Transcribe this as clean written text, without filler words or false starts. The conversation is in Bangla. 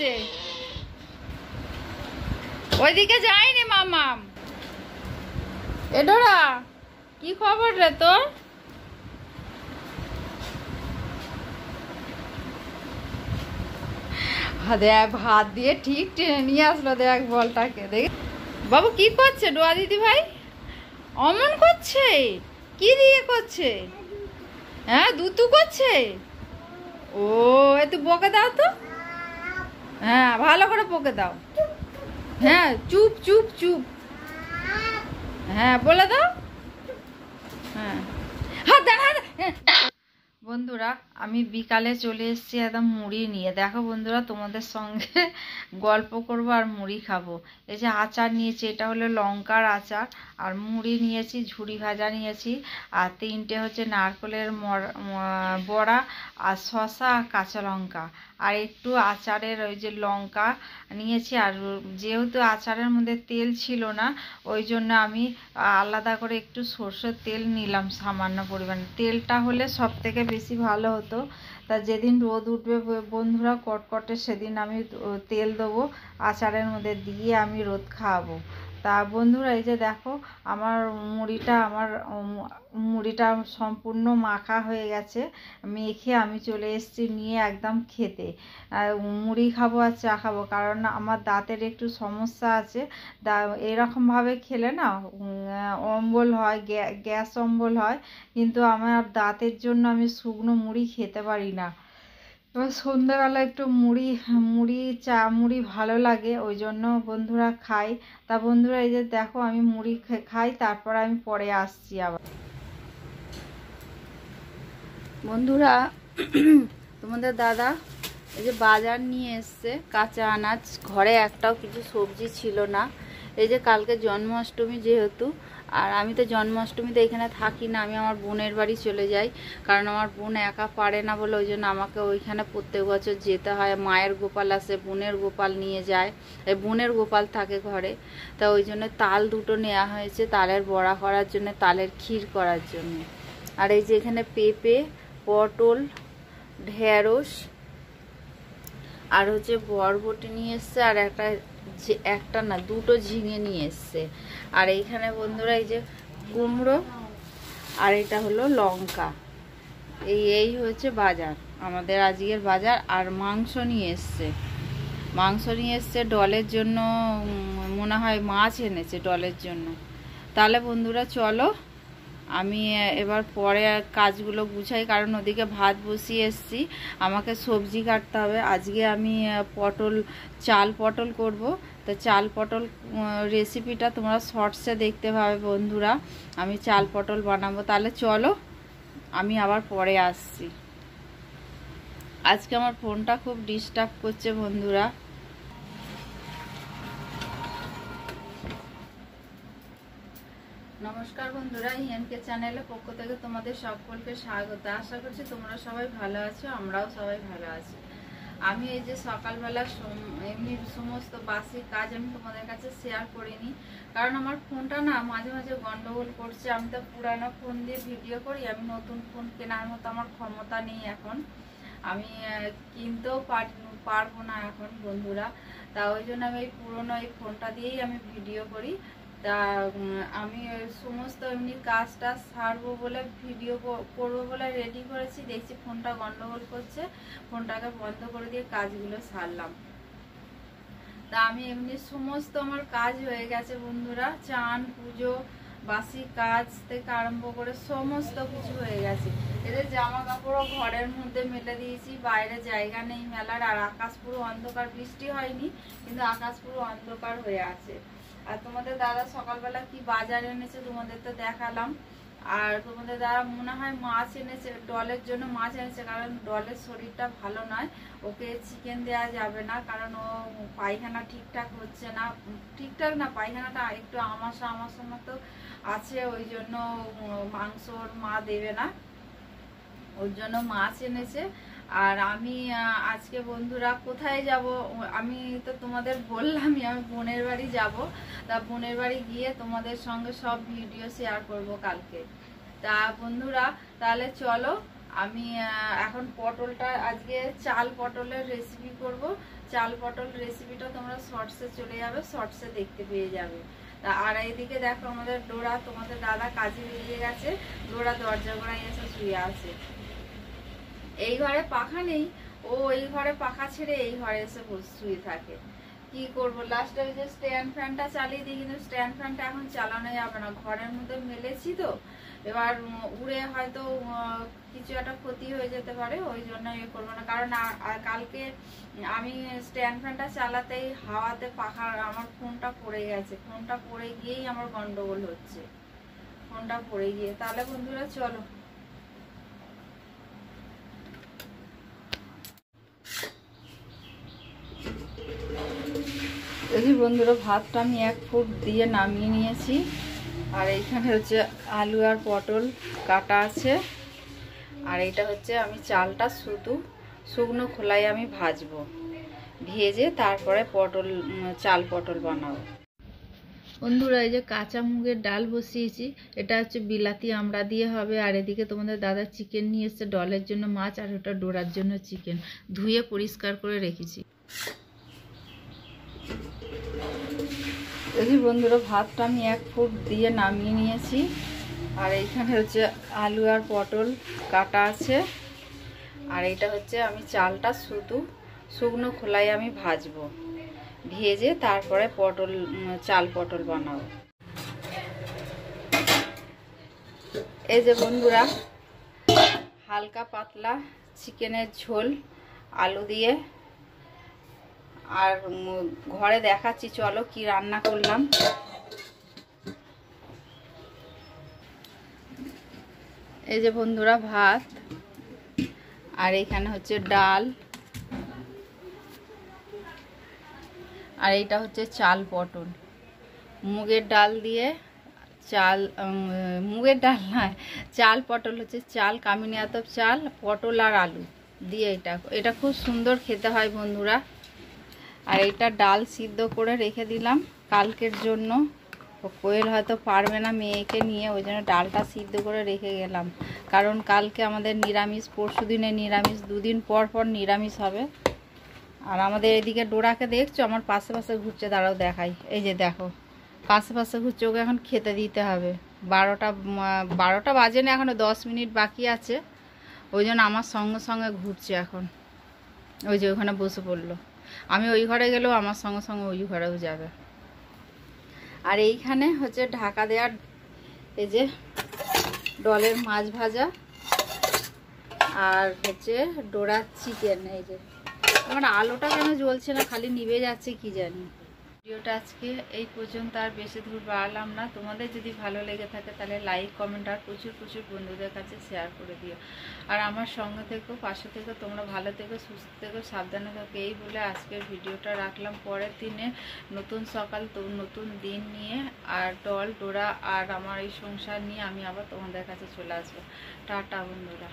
এসছে, ওইদিকে যায়নি মামাম। এডোরা কি খবর রে তোর? দেখ ভাত দিয়ে ঠিক টেনে নিয়ে আসলো, দেখ বলটাকে। দেখ বাবু কি করছে ডোয়া দিদি ভাই? অমন করছে, কি দিয়ে করছে? হ্যাঁ দুতু করছে। ও একটু বকে দাও তো। হ্যাঁ ভালো করে বকে দাও। হ্যাঁ চুপ চুপ চুপ। হ্যাঁ বলে দাও। হ্যাঁ হাত দাঁড়া। বন্ধুরা আমি বিকালে চলে এসেছি একদম মুড়ি নিয়ে। দেখো বন্ধুরা তোমাদের সঙ্গে গল্প করব আর মুড়ি খাবো। এই যে আচার নিয়েছি, এটা হলো লঙ্কার আচার, আর মুড়ি নিয়েছি, ঝুড়ি ভাজা নিয়েছি, আর 3টে হচ্ছে নারকেলের বড়া, আর শসা, কাঁচা লঙ্কা, আর একটু আচারের ওই যে লঙ্কা নিয়েছি। আর যেহেতু আচারের মধ্যে তেল ছিল না, ওই জন্য আমি আলাদা করে একটু সর্ষের তেল নিলাম সামান্য পরিমাণে। তেলটা হলে সব থেকে বেশি ভালো হতো। তা যেদিন রোদ উঠবে বন্ধুরা কটকটে, সেদিন আমি তেল দেবো আচারের মধ্যে দিয়ে আমি রোদ খাওয়াবো। তা বন্ধুরা এই যে দেখো আমার মুড়িটা সম্পূর্ণ মাখা হয়ে গেছে। মেখে আমি চলে এসেছি নিয়ে একদম খেতে। মুড়ি খাবো আর চা খাবো, কারণ আমার দাঁতের একটু সমস্যা আছে। এরকমভাবে খেলে না অম্বল হয়, গ্যাস অম্বল হয়, কিন্তু আমার দাঁতের জন্য আমি শুকনো মুড়ি খেতে পারি না। এবার সন্ধ্যাবেলা একটু মুড়ি ভালো লাগে, ওই জন্য বন্ধুরা খাই। তা বন্ধুরা এই যে দেখো আমি মুড়ি খাই, তারপর আমি পরে আসছি আবার। বন্ধুরা তোমাদের দাদা এই যে বাজার নিয়ে এসছে কাঁচা আনাজ, ঘরে একটাও কিছু সবজি ছিল না। এই যে কালকে জন্মাষ্টমী যেহেতু, আর আমি তো জন্মাষ্টমীতে এখানে থাকি না, আমি আমার বোনের বাড়ি চলে যাই, কারণ আমার বোন একা পারে না বলে ওই জন্য আমাকে ওইখানে প্রত্যেক বছর যেতে হয়। মায়ের গোপাল আসে, বোনের গোপাল নিয়ে যায়, এই বোনের গোপাল থাকে ঘরে। তা ওই জন্য তাল 2টো নেওয়া হয়েছে, তালের বড়া করার জন্য, তালের ক্ষীর করার জন্য। আর এই যে এখানে পেঁপে, পটল, ঢেঁড়স, আর হচ্ছে বরবটি নিয়ে এসছে, আর একটা না 2টো ঝিঙে নিয়ে এসছে। আর এইখানে বন্ধুরা এই যে কুমড়ো, আর এটা হলো লঙ্কা। এই হচ্ছে বাজার, আমাদের আজকের বাজার। আর মাংস নিয়ে এসছে ডলের জন্য, মনে হয় মাছ এনেছে ডলের জন্য। তাহলে বন্ধুরা চলো আমি এবার পরে কাজগুলো গুছাই, কারণ ওদিকে ভাত বসিয়ে এসছি, আমাকে সবজি কাটতে হবে। আজকে আমি চাল পটল করব। তো চাল পটল রেসিপিটা তোমরা শর্টসে দেখতে পাবে বন্ধুরা, আমি চাল পটল বানাবো। তাহলে চলো আমি আবার পরে আসছি। আজকে আমার ফোনটা খুব ডিস্টার্ব করছে বন্ধুরা। নমস্কার বন্ধুরা, ইএনকে চ্যানেলের পক্ষ থেকে তোমাদের সকলকে স্বাগত। আশা করছি তোমরা সবাই ভালো আছো, আমরাও সবাই ভালো আছি। আমি এই যে সকালবেলা এমনি সমস্ত বাসি কাজ আমি তোমাদের কাছে শেয়ার করিনি, কারণ আমার ফোনটা না মাঝে মাঝে গন্ডগোল করছে। আমি তো পুরানো ফোন দিয়ে ভিডিও করি, আমি নতুন ফোন কেনার মতো আমার ক্ষমতা নেই এখন, আমি কিনতেও পারবো না এখন বন্ধুরা। তা ওই জন্য আমি এই পুরোনো এই ফোনটা দিয়েই আমি ভিডিও করি। তা আমি সমস্ত এমনি কাজটা সারবো বলে ভিডিও করবো বলে রেডি করেছি, দেখছি ফোনটা গন্ডগোল করছে, ফোনটাকে বন্ধ করে দিয়ে কাজগুলো সারলাম। তা আমি এমনি সমস্ত আমার কাজ হয়ে গেছে বন্ধুরা, চান পুজো বাসি কাজ থেকে আরম্ভ করে সমস্ত কিছু হয়ে গেছে। এদের জামা কাপড়ও ঘরের মধ্যে মেলে দিয়েছি, বাইরে জায়গা নেই মেলার। আর আকাশ পুরো অন্ধকার, বৃষ্টি হয়নি কিন্তু আকাশ পুরো অন্ধকার হয়ে আছে। আর তোমাদের দাদা সকালবেলা কি বাজার এনেছে তোমাদের তো দেখালাম। আর তোমাদের দাদা মনে হয় মাছ এনেছে, ডলের জন্য মাছ এনেছে, কারণ ডলের শরীরটা ভালো নয়, ওকে চিকেন দেওয়া যাবে না, কারণ ও পায়খানা ঠিকঠাক হচ্ছে না, ঠিকঠাক না পায়খানাটা একটু আমাশা মতো আছে, ওই জন্য মাংস ওর মা দেবে না, ওর জন্য মাছ এনেছে। আর আমি আজকে বন্ধুরা কোথায় যাব, আমি তো তোমাদের বললামই আমি বোনের বাড়ি যাব। তা বোনের বাড়ি গিয়ে তোমাদের সঙ্গে সব ভিডিও শেয়ার করব কালকে। তা বন্ধুরা তাহলে চলো আমি এখন পটলটা আজকে চাল পটলের রেসিপি করব। চাল পটল রেসিপিটা তোমরা শর্টসে চলে যাবে, শর্টসে দেখতে পেয়ে যাবে। আর এইদিকে দেখো আমাদের ডোরা, তোমাদের দাদা কাজে বেরিয়ে গেছে, ডোরা দরজা গোড়ায় এসে শুয়ে আছে। এই ঘরে পাখা নেই, ও এই ঘরে পাখা ছেড়ে এই ঘরে এসে শুয়ে থাকে। কি করবো, লাস্টে ওই যে স্ট্যান্ড ফ্যানটা চালিয়ে দিই, কিন্তু স্ট্যান্ড ফ্যানটা এখন চালানো যাবে না, ঘরের মধ্যে মেলেছি তো, এবার উড়ে হয়তো কিছু একটা ক্ষতি হয়ে যেতে পারে, ওই জন্য ইয়ে করবো না। কারণ কালকে আমি স্ট্যান্ড ফ্যানটা চালাতেই হাওয়াতে পাখার আমার ফোনটা পড়ে গেছে, ফোনটা পড়ে গিয়েই আমার গন্ডগোল হচ্ছে, ফোনটা পড়ে গিয়ে। তাহলে বন্ধুরা চলো, এই বন্ধুরা ভাতটা আমি 1 ফুট দিয়ে নামিয়ে নিয়েছি। আর এইখানে হচ্ছে আলু আর পটল কাটা আছে। আর এইটা হচ্ছে আমি চালটা শুকনো খোলায় আমি ভাজবো, ভেজে তারপরে চাল পটল বানাবো। বন্ধুরা এই যে কাঁচা মুগের ডাল বসিয়েছি, এটা হচ্ছে বিলাতি আমড়া দিয়ে হবে। আর এদিকে তোমাদের দাদা চিকেন নিয়ে এসছে, ডলের জন্য মাছ, আর ওটা ডোরার জন্য চিকেন ধুয়ে পরিষ্কার করে রেখেছি। এই বন্ধুরা ভাতটা আমি 1 ফুট দিয়ে নামিয়ে নিয়েছি। আর এইখানে হচ্ছে আলু আর পটল কাটা আছে। আর এইটা হচ্ছে আমি চালটা শুকনো খোলায় আমি ভাজবো, ভেজে তারপরে চাল পটল বানাবো। এই যে বন্ধুরা হালকা পাতলা চিকেনের ঝোল আলু দিয়ে। আর ঘরে দেখাচ্ছি চলো কি রান্না করলাম। এই যে বন্ধুরা ভাত, আর এখানে হচ্ছে ডাল, আর এইটা হচ্ছে চাল পটল। মুগের ডাল দিয়ে মুগের ডাল নয়, চাল পটল হচ্ছে চাল, কামিনিয়াত চাল, পটল আর আলু দিয়ে এটা খুব সুন্দর খেতে হয় বন্ধুরা। আর এইটা ডাল সিদ্ধ করে রেখে দিলাম কালকের জন্য। কোয়েল হয়তো পারবে না মেয়েকে নিয়ে, ওই জন্য ডালটা সিদ্ধ করে রেখে গেলাম। কারণ কালকে আমাদের নিরামিষ, পরশু দিনে নিরামিষ, 2 দিন পর পর নিরামিষ হবে। আর আমাদের এদিকে ডোরাকে দেখছো আমার পাশে পাশে ঘুরছে, দাঁড়াও দেখাই। এই যে দেখো পাশে পাশে ঘুরছে, ওকে এখন খেতে দিতে হবে। 12টা বাজে না, এখনো 10 মিনিট বাকি আছে, ওই জন্য আমার সঙ্গে সঙ্গে ঘুরছে এখন। ওই যে ওখানে বসে পড়লো, আমি ওই ঘরে গেলেও আমার সঙ্গে সঙ্গে ওই ঘরেও যাবে। আর এইখানে হচ্ছে ঢাকা দেওয়ার এই যে ডলের মাছ ভাজা, আর হচ্ছে ডোরার চিকেন। এই যে আমার আলোটা কেন জ্বলছে না, খালি নিভে যাচ্ছে কি জানি। ভিডিওটা আজকে এই পর্যন্ত, আর বেশি দূর বাড়ালাম না। তোমাদের যদি ভালো লেগে থাকে তাহলে লাইক, কমেন্ট আর প্রচুর বন্ধুদের কাছে শেয়ার করে দিও। আর আমার সঙ্গে থেকো, পাশে থেকো, তোমরা ভালো থেকো, সুস্থ থেকো, সাবধানে থাকো, এই বলে আজকের ভিডিওটা রাখলাম। পরের দিনে নতুন সকাল, নতুন দিন নিয়ে, আর ডোরা আর আমার এই সংসার নিয়ে আমি আবার তোমাদের কাছে চলে আসবো। টাটা বন্ধুরা।